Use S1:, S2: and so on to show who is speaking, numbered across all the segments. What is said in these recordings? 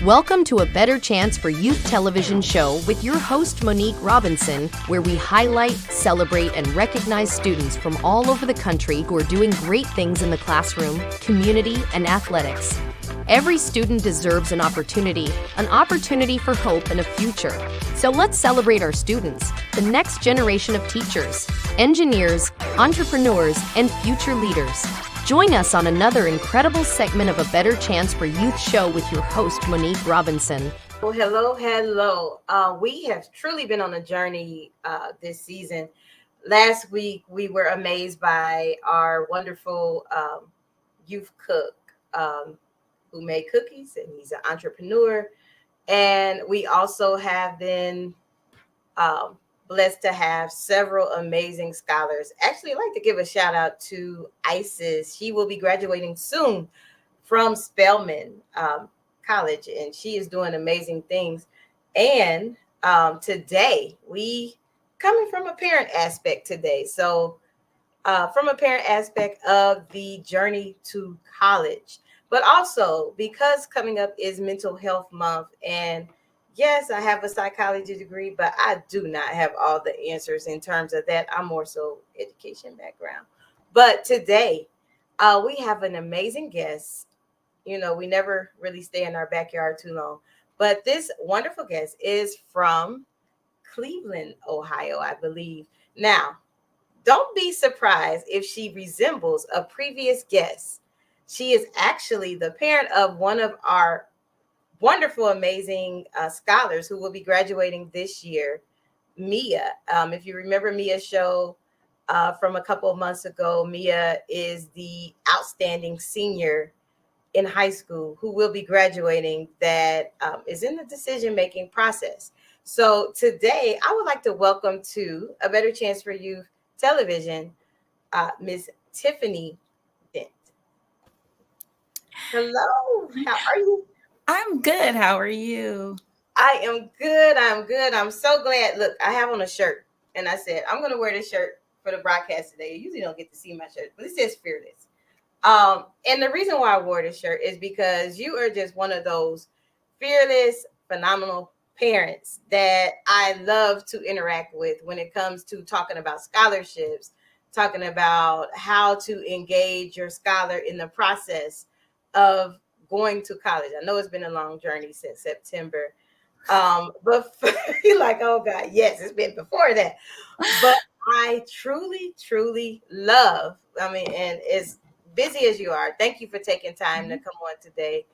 S1: Welcome to A Better Chance for Youth television show with your host, Monique Robinson, where we highlight, celebrate, and recognize students from all over the country who are doing great things in the classroom, community, and athletics. Every student deserves an opportunity for hope and a future. So let's celebrate our students, the next generation of teachers, engineers, entrepreneurs, and future leaders. Join us on another incredible segment of A Better Chance for Youth show with your host, Monique Robinson.
S2: Well, hello. We have truly been on a journey this season. Last week, we were amazed by our wonderful youth cook who made cookies, and he's an entrepreneur. And we also have been blessed to have several amazing scholars. Actually, I'd like to give a shout out to Isis. She will be graduating soon from Spelman College, and she is doing amazing things. And today, we coming from a parent aspect today. So from a parent aspect of the journey to college, but also because coming up is Mental Health Month. And yes, I have a psychology degree, but I do not have all the answers in terms of that. I'm more so education background. But today, we have an amazing guest. You know, we never really stay in our backyard too long. But this wonderful guest is from Cleveland, Ohio, I believe. Now, don't be surprised if she resembles a previous guest. She is actually the parent of one of our wonderful, amazing scholars who will be graduating this year, Mia. If you remember Mia's show from a couple of months ago, Mia is the outstanding senior in high school who will be graduating that is in the decision-making process. So today, I would like to welcome to A Better Chance for Youth television, Miss Tyffani Dent. Hello, how are you?
S3: I'm good. How are you?
S2: I am good. I'm so glad. Look, I have on a shirt, and I said, I'm going to wear this shirt for the broadcast today. You usually don't get to see my shirt, but it says Fearless. And the reason why I wore this shirt is because you are just one of those fearless, phenomenal parents that I love to interact with when it comes to talking about scholarships, talking about how to engage your scholar in the process of going to college. I know it's been a long journey since September. But you're like, oh God, yes, it's been before that. But I truly love, and as busy as you are, thank you for taking time to come on today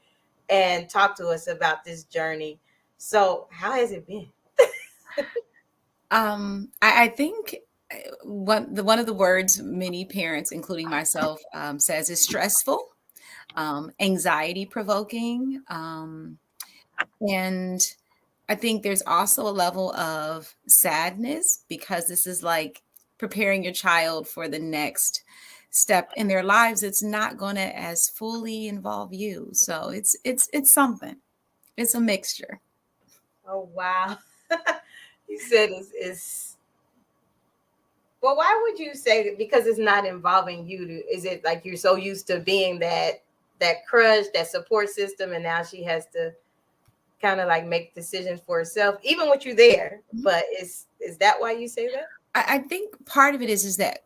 S2: and talk to us about this journey. So how has it been?
S3: I think one of the words many parents, including myself, says is stressful. Anxiety provoking. And I think there's also a level of sadness because this is like preparing your child for the next step in their lives. It's not going to as fully involve you. So it's something. It's a mixture.
S2: Oh, wow. You said it's well, why would you say that? Because it's not involving you? Is it like you're so used to being that crush, that support system, and now she has to kind of like make decisions for herself, even with you there? But is that why you say that?
S3: I think part of it is that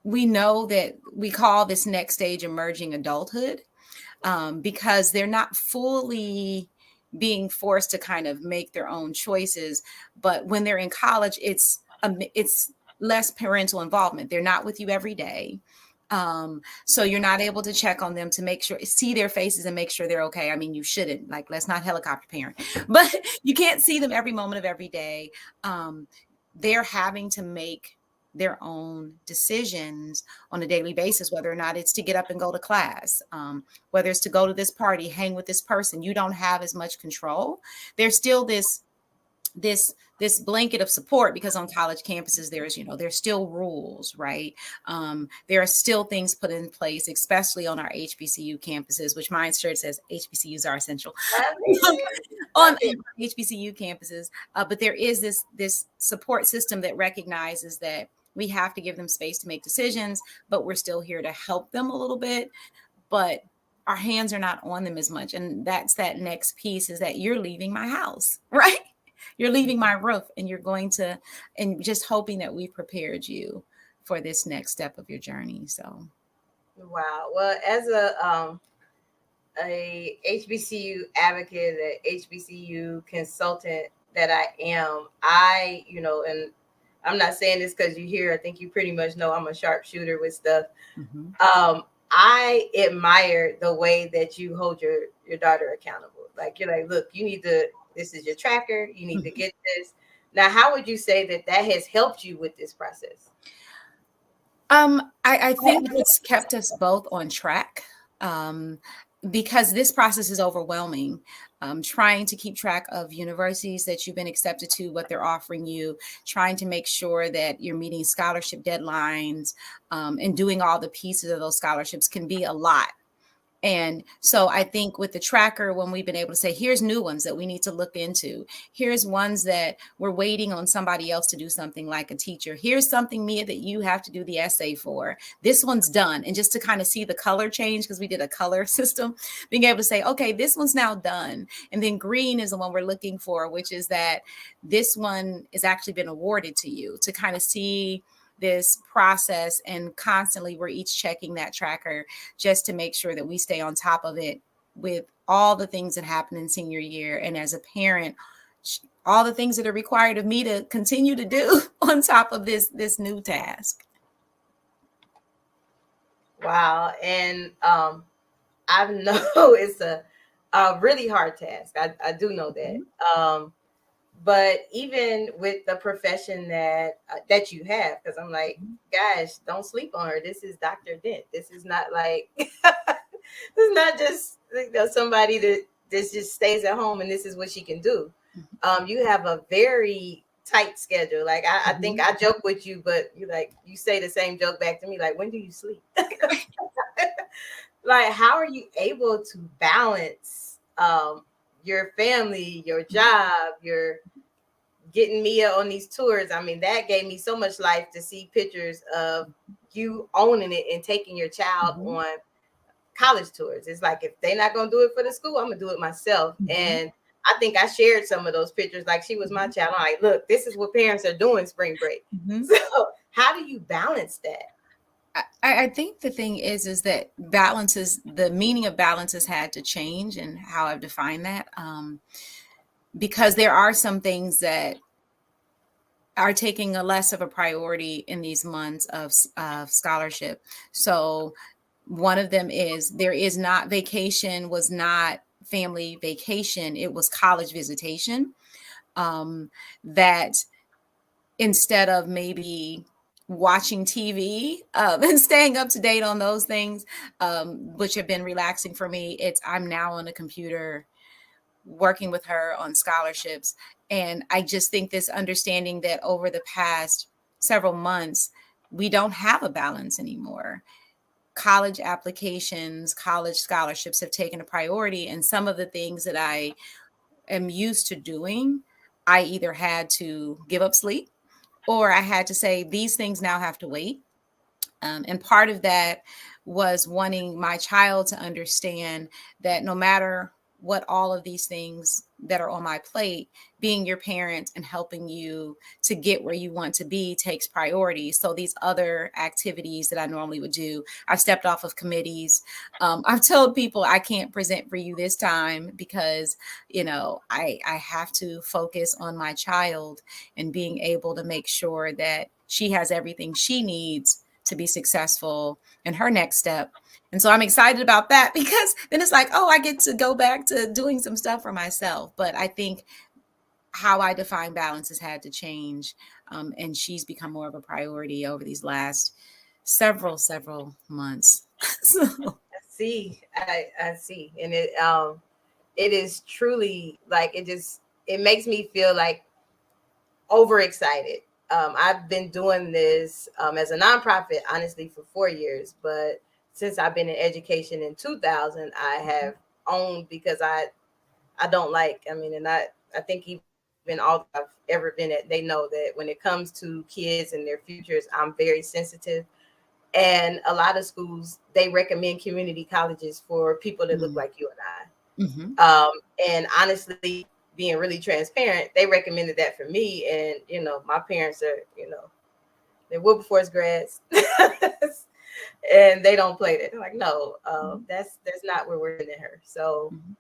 S3: we know that we call this next stage emerging adulthood because they're not fully being forced to kind of make their own choices. But when they're in college, it's less parental involvement. They're not with you every day. So you're not able to check on them to make sure, see their faces and make sure they're okay. I mean, you shouldn't, like, let's not helicopter parent, but you can't see them every moment of every day. They're having to make their own decisions on a daily basis, whether or not it's to get up and go to class, whether it's to go to this party, hang with this person. You don't have as much control. There's still this blanket of support because on college campuses, there's still rules, right? There are still things put in place, especially on our HBCU campuses, which my shirt says HBCUs are essential on HBCU campuses. But there is this support system that recognizes that we have to give them space to make decisions, but we're still here to help them a little bit. But our hands are not on them as much. And that's that next piece, is that you're leaving my house, right? You're leaving my roof, and you're going to, and just hoping that we've prepared you for this next step of your journey. So,
S2: wow. Well, as a HBCU advocate, a HBCU consultant that I am, and I'm not saying this because you're here. I think you pretty much know I'm a sharpshooter with stuff. I admire the way that you hold your daughter accountable. Like, you're like, look, you need to, this is your tracker. You need to get this. Now, how would you say that has helped you with this process?
S3: I think it's kept us both on track. Because this process is overwhelming. Trying to keep track of universities that you've been accepted to, what they're offering you, trying to make sure that you're meeting scholarship deadlines, and doing all the pieces of those scholarships can be a lot. And so I think with the tracker, when we've been able to say, here's new ones that we need to look into, here's ones that we're waiting on somebody else to do something, like a teacher, here's something, Mia, that you have to do the essay for, this one's done. And just to kind of see the color change, because we did a color system, being able to say, okay, this one's now done. And then green is the one we're looking for, which is that this one has actually been awarded to you, to kind of see this process. And constantly we're each checking that tracker just to make sure that we stay on top of it with all the things that happen in senior year. And as a parent, all the things that are required of me to continue to do on top of this new task.
S2: Wow. And I know it's a really hard task. I do know that. But even with the profession that you have, because I'm like, guys, don't sleep on her. This is Dr. Dent. This is not like, this is not just somebody that just stays at home and this is what she can do. You have a very tight schedule. Like, I think I joke with you, but you say the same joke back to me. Like, when do you sleep? Like, how are you able to balance your family, your job, your getting Mia on these tours? I mean, that gave me so much life to see pictures of you owning it and taking your child on college tours. It's like, if they're not going to do it for the school, I'm going to do it myself. And I think I shared some of those pictures. Like, she was my child. I'm like, look, this is what parents are doing spring break. So how do you balance that?
S3: I think the thing is that the meaning of balance has had to change, and how I've defined that. Because there are some things that are taking a less of a priority in these months of scholarship. So one of them is, vacation was not family vacation. It was college visitation. That instead of maybe watching TV and staying up to date on those things, which have been relaxing for me, I'm now on a computer working with her on scholarships. And I just think this understanding that over the past several months, we don't have a balance anymore. College applications, college scholarships have taken a priority. And some of the things that I am used to doing, I either had to give up sleep, or I had to say, these things now have to wait. And part of that was wanting my child to understand that no matter what all of these things that are on my plate, being your parent and helping you to get where you want to be takes priority. So these other activities that I normally would do, I've stepped off of committees. I've told people I can't present for you this time because, I have to focus on my child and being able to make sure that she has everything she needs to be successful in her next step. And so I'm excited about that, because then it's like, I get to go back to doing some stuff for myself. But I think how I define balance has had to change. And she's become more of a priority over these last several months.
S2: I see. And it is truly like, it makes me feel like overexcited. I've been doing this as a nonprofit, honestly, for 4 years, but since I've been in education in 2000, I have owned, because I don't like, and I think even all I've ever been at, they know that when it comes to kids and their futures, I'm very sensitive. And a lot of schools, they recommend community colleges for people that look
S3: Mm-hmm.
S2: like you and
S3: Mm-hmm.
S2: I. And honestly, being really transparent, they recommended that for me. And, you know, my parents are, you know, they're Wilberforce grads. And they don't play that. They're like, no, that's not where we're sending her. So
S3: Mm-hmm.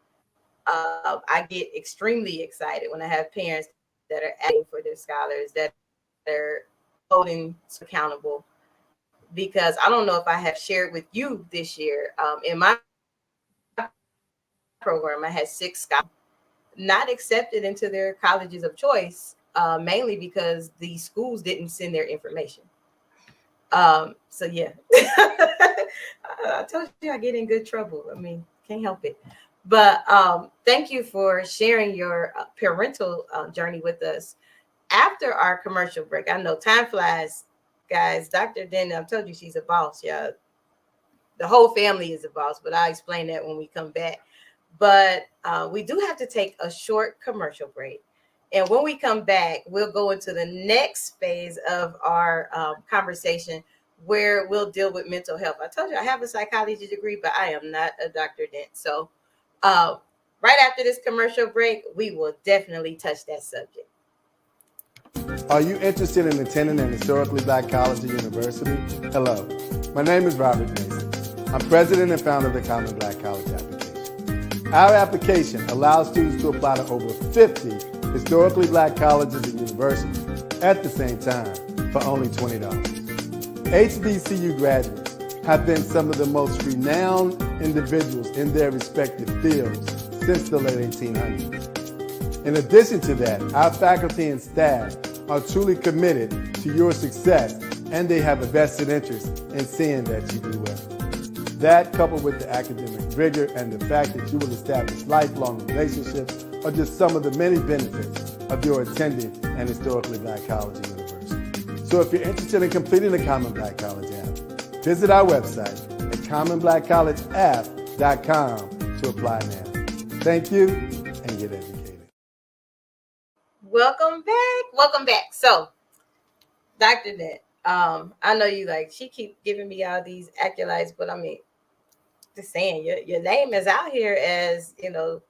S2: I get extremely excited when I have parents that are asking for their scholars, that are holding accountable. Because I don't know if I have shared with you this year. In my program, I had 6 scholars not accepted into their colleges of choice, mainly because the schools didn't send their information. So yeah, I told you I get in good trouble. I mean, can't help it. But thank you for sharing your parental journey with us. After our commercial break, I know time flies, guys. Dr. Dent, I told you she's a boss. Yeah, the whole family is a boss, but I'll explain that when we come back. But we do have to take a short commercial break. And when we come back, we'll go into the next phase of our conversation where we'll deal with mental health. I told you I have a psychology degree, but I am not a Dr. Dent. So right after this commercial break, we will definitely touch that subject.
S4: Are you interested in attending an historically Black college or university? Hello, my name is Robert Mason. I'm president and founder of the Common Black College application. Our application allows students to apply to over 50 historically Black colleges and universities at the same time for only $20. HBCU graduates have been some of the most renowned individuals in their respective fields since the late 1800s. In addition to that, our faculty and staff are truly committed to your success, and they have a vested interest in seeing that you do well. That, coupled with the academic rigor and the fact that you will establish lifelong relationships, are just some of the many benefits of your attending an historically Black college or university. So if you're interested in completing the Common Black College app, visit our website at commonblackcollegeapp.com to apply now. Thank you, and get educated.
S2: Welcome back. Welcome back. So, Dr. Dent, I know you like, she keep giving me all these accolades, but I mean, just saying, your name is out here as, you know,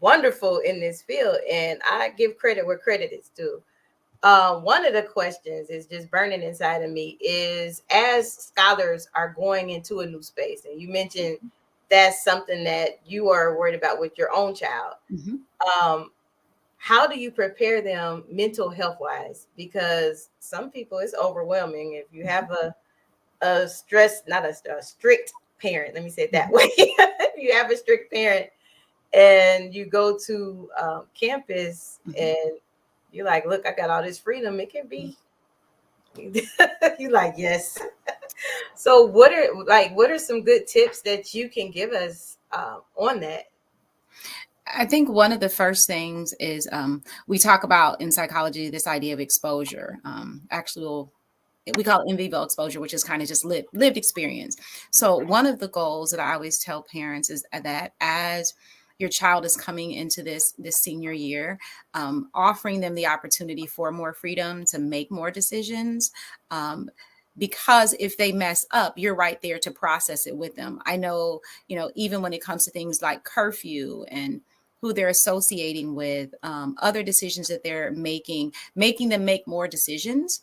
S2: wonderful in this field. And I give credit where credit is due. One of the questions is just burning inside of me is, as scholars are going into a new space, and you mentioned that's something that you are worried about with your own child. Mm-hmm. How do you prepare them mental health wise? Because some people, it's overwhelming. If you have a strict parent, let me say it that way. If you have a strict parent and you go to campus and you're like, look, I got all this freedom, it can be, you're like, yes. So what are some good tips that you can give us on that?
S3: I think one of the first things is we talk about in psychology this idea of exposure. We call it in vivo exposure, which is kind of just lived experience. So one of the goals that I always tell parents is that as your child is coming into this senior year, offering them the opportunity for more freedom to make more decisions. Because if they mess up, you're right there to process it with them. I know, even when it comes to things like curfew and who they're associating with, other decisions that they're making them make more decisions.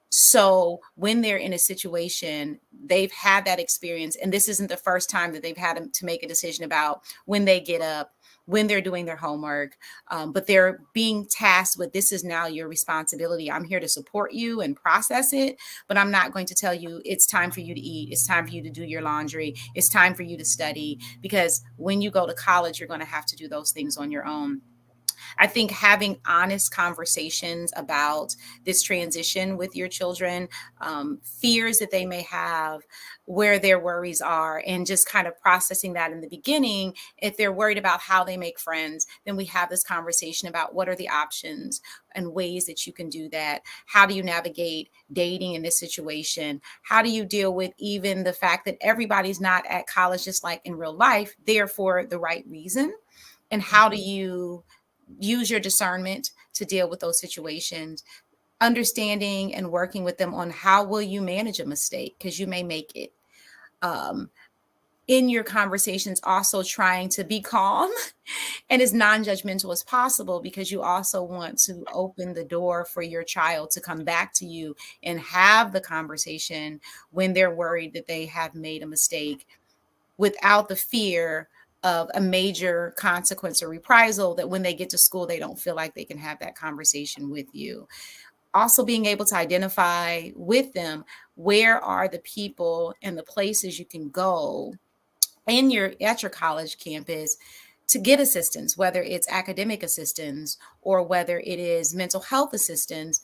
S3: So when they're in a situation, they've had that experience, and this isn't the first time that they've had to make a decision about when they get up, when they're doing their homework, but they're being tasked with, this is now your responsibility. I'm here to support you and process it, but I'm not going to tell you it's time for you to eat. It's time for you to do your laundry. It's time for you to study, because when you go to college, you're going to have to do those things on your own. I think having honest conversations about this transition with your children, fears that they may have, where their worries are, and just kind of processing that in the beginning. If they're worried about how they make friends, then we have this conversation about what are the options and ways that you can do that. How do you navigate dating in this situation? How do you deal with even the fact that everybody's not at college just like in real life, there for the right reason? And how do you use your discernment to deal with those situations? understanding and working with them on how will you manage a mistake, because you may make it. In your conversations, also trying to be calm and as non-judgmental as possible, because you also want to open the door for your child to come back to you and have the conversation when they're worried that they have made a mistake, without the fear of a major consequence or reprisal, that when they get to school, they don't feel like they can have that conversation with you. Also being able to identify with them, where are the people and the places you can go at your college campus to get assistance, whether it's academic assistance or whether it is mental health assistance,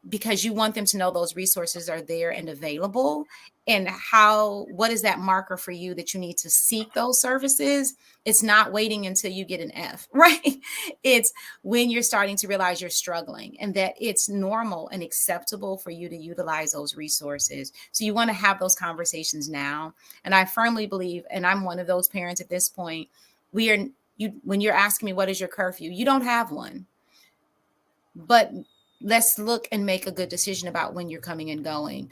S3: because you want them to know those resources are there and available. And what is that marker for you that you need to seek those services? It's not waiting until you get an F, right? It's when you're starting to realize you're struggling, and that it's normal and acceptable for you to utilize those resources. So you want to have those conversations now. And I firmly believe, and I'm one of those parents at this point, when you're asking me, what is your curfew? You don't have one. But let's look and make a good decision about when you're coming and going.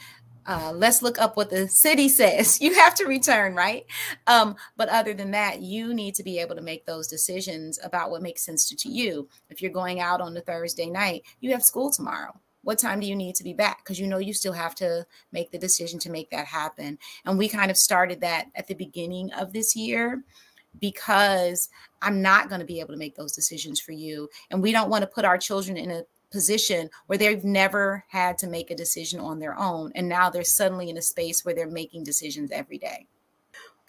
S3: Let's look up what the city says. You have to return, right? But other than that, you need to be able to make those decisions about what makes sense to you. If you're going out on the Thursday night, you have school tomorrow. What time do you need to be back? Because you still have to make the decision to make that happen. And we kind of started that at the beginning of this year, because I'm not going to be able to make those decisions for you. And we don't want to put our children in a position where they've never had to make a decision on their own. And now they're suddenly in a space where they're making decisions every day.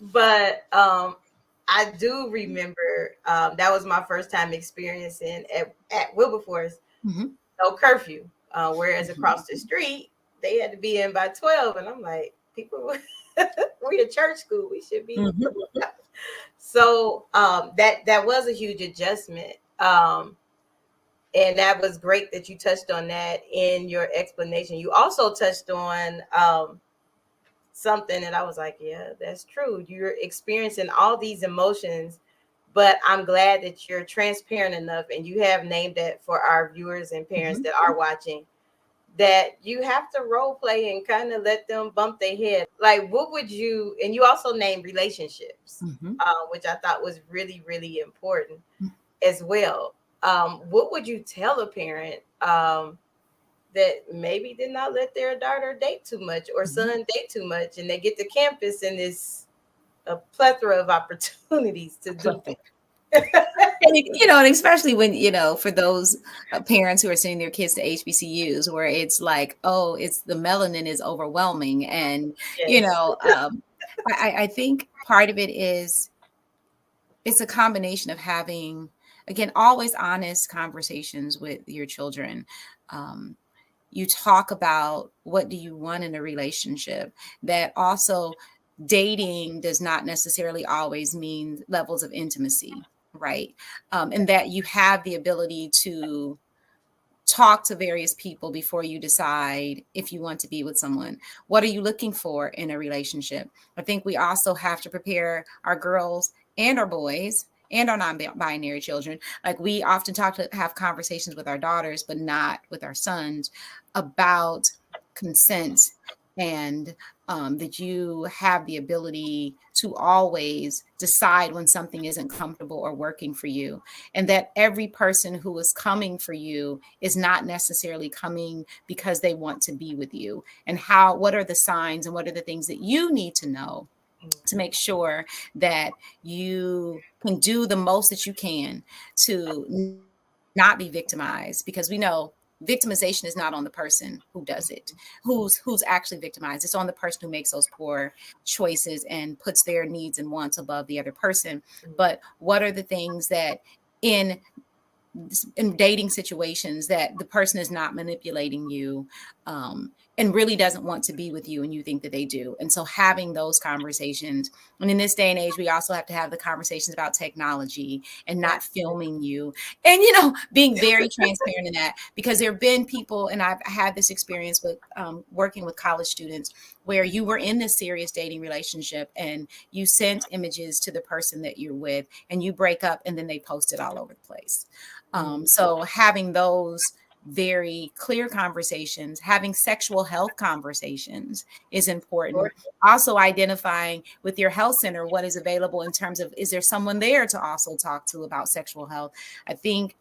S2: But I do remember that was my first time experiencing at Wilberforce, no curfew. Whereas across the street, they had to be in by 12. And I'm like, people, we're a church school. We should be. So that was a huge adjustment. And that was great that you touched on that in your explanation. You also touched on something that I was like, yeah, that's true. You're experiencing all these emotions, but I'm glad that you're transparent enough, and you have named that for our viewers and parents that are watching, that you have to role play and kind of let them bump their head. Like, what would you, and you also named relationships, which I thought was really, really important as well. What would you tell a parent that maybe did not let their daughter date too much or son date too much, and they get to campus and there's a plethora of opportunities to do things?
S3: And especially when, for those parents who are sending their kids to HBCUs, where it's like, oh, it's the melanin is overwhelming. And, I think part of it is, it's a combination of having, again, always honest conversations with your children. You talk about, what do you want in a relationship? That also, dating does not necessarily always mean levels of intimacy, right? And that you have the ability to talk to various people before you decide if you want to be with someone. What are you looking for in a relationship? I think we also have to prepare our girls and our boys and our non-binary children. Like, we often have conversations with our daughters, but not with our sons, about consent, and that you have the ability to always decide when something isn't comfortable or working for you. And that every person who is coming for you is not necessarily coming because they want to be with you. And what are the signs and what are the things that you need to know to make sure that you can do the most that you can to not be victimized, because we know victimization is not on the person who does it, who's actually victimized. It's on the person who makes those poor choices and puts their needs and wants above the other person. But what are the things that in dating situations that the person is not manipulating you and really doesn't want to be with you, and you think that they do? And so having those conversations, and in this day and age, we also have to have the conversations about technology and not filming you, and being very transparent in that, because there have been people, and I've had this experience with working with college students, where you were in this serious dating relationship and you sent images to the person that you're with, and you break up, and then they post it all over the place. So having those very clear conversations. Having sexual health conversations is important. Also identifying with your health center what is available in terms of, is there someone there to also talk to about sexual health? I think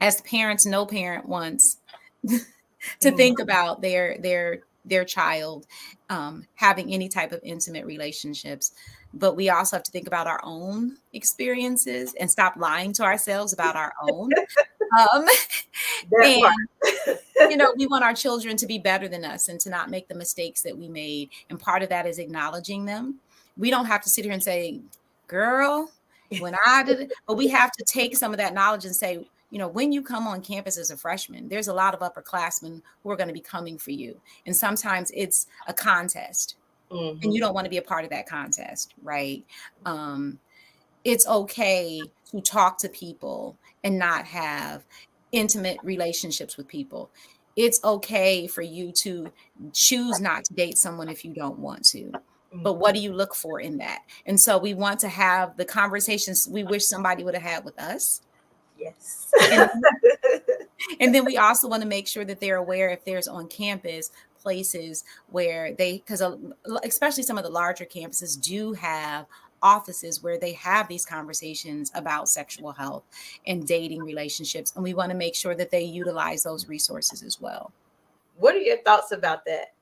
S3: as parents, no parent wants to think about their child having any type of intimate relationships. But we also have to think about our own experiences and stop lying to ourselves about our own. And, we want our children to be better than us and to not make the mistakes that we made. And part of that is acknowledging them. We don't have to sit here and say, girl, when I did it, but we have to take some of that knowledge and say, when you come on campus as a freshman, there's a lot of upperclassmen who are going to be coming for you. And sometimes it's a contest and you don't want to be a part of that contest, right? It's okay to talk to people and not have intimate relationships with people. It's okay for you to choose not to date someone if you don't want to. But what do you look for in that? And so we want to have the conversations we wish somebody would have had with us.
S2: Yes.
S3: And then we also want to make sure that they're aware if there's on campus places where because especially some of the larger campuses do have offices where they have these conversations about sexual health and dating relationships. And we want to make sure that they utilize those resources as well.
S2: What are your thoughts about that?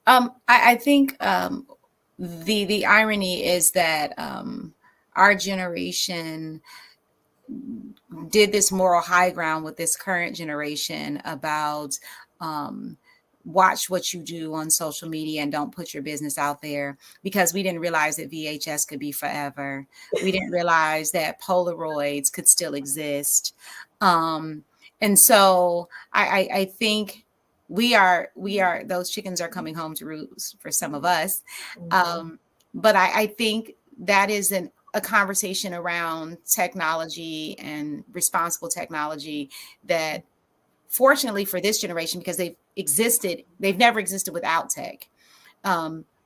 S3: I think the irony is that our generation did this moral high ground with this current generation about watch what you do on social media and don't put your business out there, because we didn't realize that VHS could be forever. We didn't realize that Polaroids could still exist. And so I think we are those chickens are coming home to roost for some of us. But I think that is a conversation around technology and responsible technology that, fortunately for this generation, because they've never existed without tech.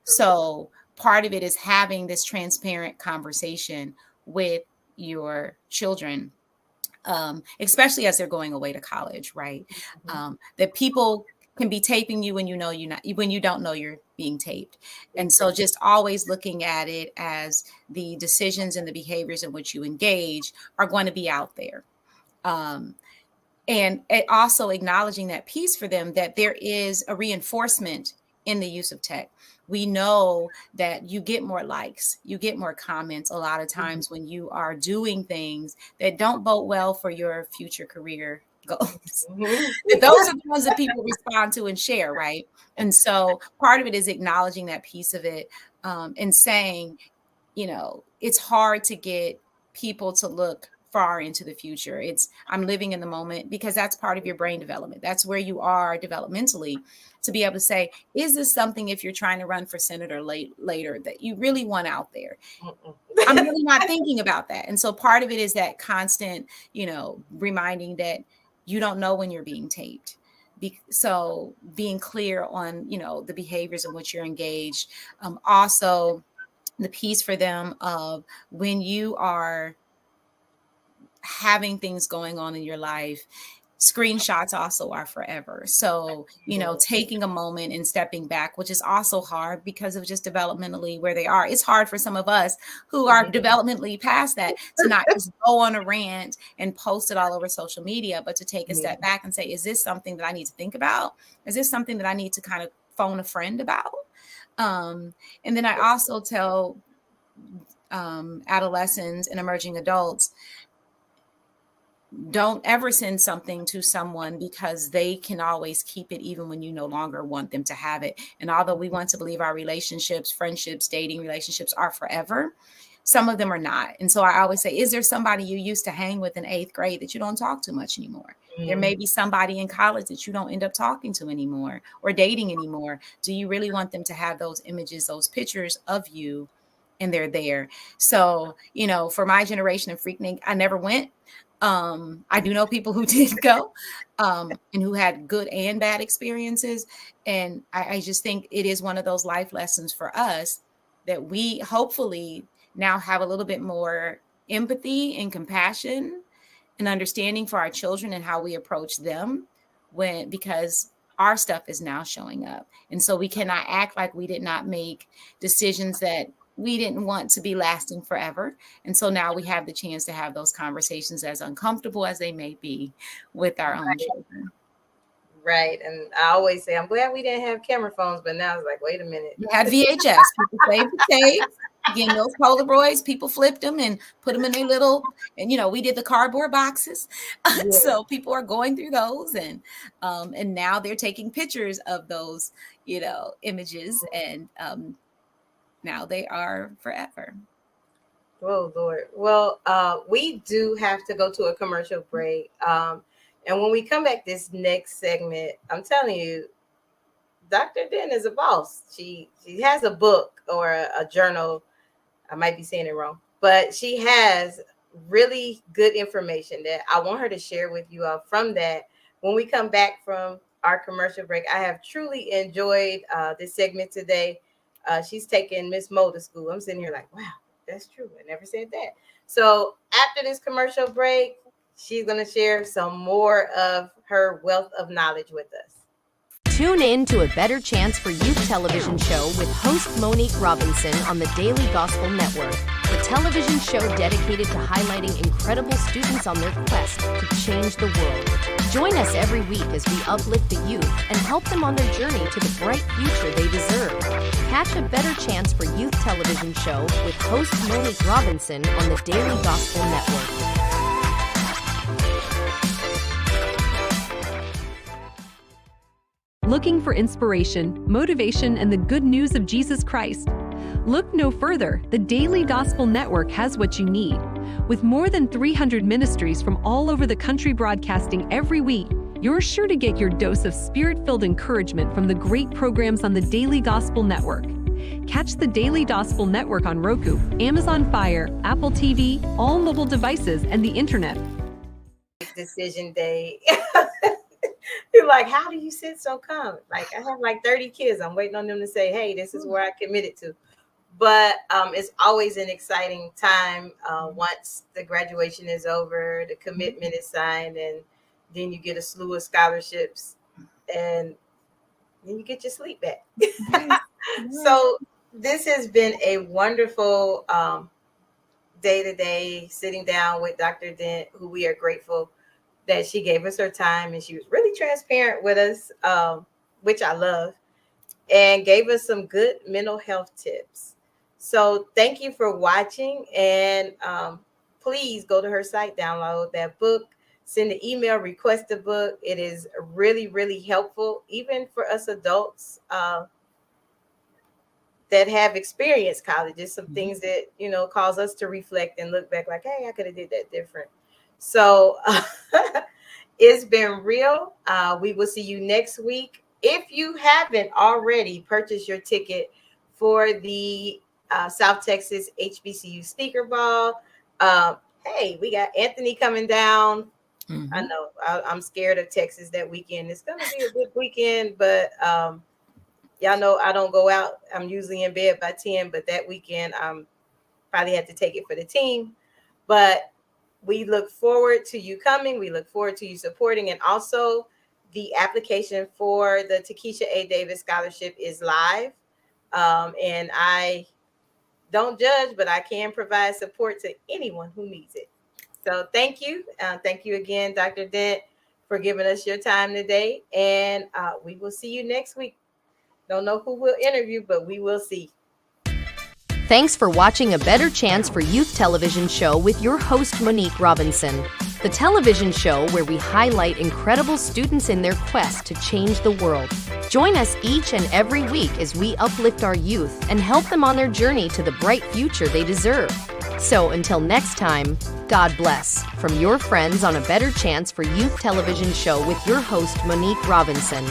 S3: So part of it is having this transparent conversation with your children, especially as they're going away to college, right? That people can be taping you when you don't know you're being taped. And so just always looking at it as the decisions and the behaviors in which you engage are going to be out there. And also acknowledging that piece for them, that there is a reinforcement in the use of tech. We know that you get more likes, you get more comments a lot of times when you are doing things that don't bode well for your future career goals. Those are the ones that people respond to and share, right? And so part of it is acknowledging that piece of it, and saying, it's hard to get people to look far into the future. I'm living in the moment, because that's part of your brain development. That's where you are developmentally, to be able to say, is this something, if you're trying to run for senator later, that you really want out there? I'm really not thinking about that. And so part of it is that constant, reminding that you don't know when you're being taped. So being clear on, the behaviors in which you're engaged. Also, the piece for them of when you are having things going on in your life, screenshots also are forever. So, taking a moment and stepping back, which is also hard because of just developmentally where they are. It's hard for some of us who are developmentally past that to not just go on a rant and post it all over social media, but to take a step back and say, is this something that I need to think about? Is this something that I need to kind of phone a friend about? And then I also tell adolescents and emerging adults, don't ever send something to someone because they can always keep it even when you no longer want them to have it. And although we want to believe our relationships, friendships, dating relationships are forever, some of them are not. And so I always say, is there somebody you used to hang with in 8th grade that you don't talk to much anymore? There may be somebody in college that you don't end up talking to anymore or dating anymore. Do you really want them to have those images, those pictures of you, and they're there? So, for my generation of Freaknik, I never went. I do know people who did go, and who had good and bad experiences. And I just think it is one of those life lessons for us that we hopefully now have a little bit more empathy and compassion and understanding for our children and how we approach them, because our stuff is now showing up. And so we cannot act like we did not make decisions that we didn't want to be lasting forever. And so now we have the chance to have those conversations, as uncomfortable as they may be, with our own children.
S2: Right. And I always say, I'm glad we didn't have camera phones, but now it's like, wait a minute.
S3: You had VHS. People saved the tapes. Again, those Polaroids, people flipped them and put them in their little, and we did the cardboard boxes. Yeah. So people are going through those, and now they're taking pictures of those, images, and now they are forever.
S2: Oh, Lord. Well, we do have to go to a commercial break. And when we come back this next segment, I'm telling you, Dr. Dent is a boss. She has a book or a journal. I might be saying it wrong, but she has really good information that I want her to share with you all. From that, when we come back from our commercial break, I have truly enjoyed this segment today. She's taking Miss Mo to school. I'm sitting here like, wow, that's true. I never said that. So after this commercial break, she's going to share some more of her wealth of knowledge with us.
S1: Tune in to A Better Chance for Youth television show with host Monique Robinson on the Daily Gospel Network, the television show dedicated to highlighting incredible students on their quest to change the world. Join us every week as we uplift the youth and help them on their journey to the bright future they deserve. Catch A Better Chance for Youth television show with host Monique Robinson on the Daily Gospel Network.
S5: Looking for inspiration, motivation, and the good news of Jesus Christ? Look no further. The Daily Gospel Network has what you need. With more than 300 ministries from all over the country broadcasting every week, you're sure to get your dose of spirit-filled encouragement from the great programs on the Daily Gospel Network. Catch the Daily Gospel Network on Roku, Amazon Fire, Apple TV, all mobile devices, and the internet.
S2: Decision day. You're like, how do you sit so calm? Like, I have like 30 kids. I'm waiting on them to say, hey, this is where I committed to. But it's always an exciting time once the graduation is over, the commitment is signed, and then you get a slew of scholarships, and then you get your sleep back. So this has been a wonderful day-to-day sitting down with Dr. Dent, who we are grateful that she gave us her time, and she was really transparent with us, which I love, and gave us some good mental health tips. So thank you for watching, and please go to her site, download that book, send an email, request the book. It is really, really helpful, even for us adults that have experienced college. Just some things that, cause us to reflect and look back like, hey, I could have did that different. So it's been real. We will see you next week. If you haven't already purchased your ticket for the South Texas HBCU Sneaker Ball, hey, we got Anthony coming down. Mm-hmm. I know I'm scared of Texas that weekend. It's going to be a good weekend, but y'all know I don't go out. I'm usually in bed by 10, but that weekend I'm probably have to take it for the team. But we look forward to you coming. We look forward to you supporting. And also the application for the Takesha A. Davis Scholarship is live. And I don't judge, but I can provide support to anyone who needs it. So thank you. Thank you again, Dr. Dent, for giving us your time today. And we will see you next week. Don't know who we'll interview, but we will see.
S1: Thanks for watching A Better Chance for Youth television show with your host, Monique Robinson. The television show where we highlight incredible students in their quest to change the world. Join us each and every week as we uplift our youth and help them on their journey to the bright future they deserve. So until next time, God bless. From your friends on A Better Chance for Youth television show with your host, Monique Robinson.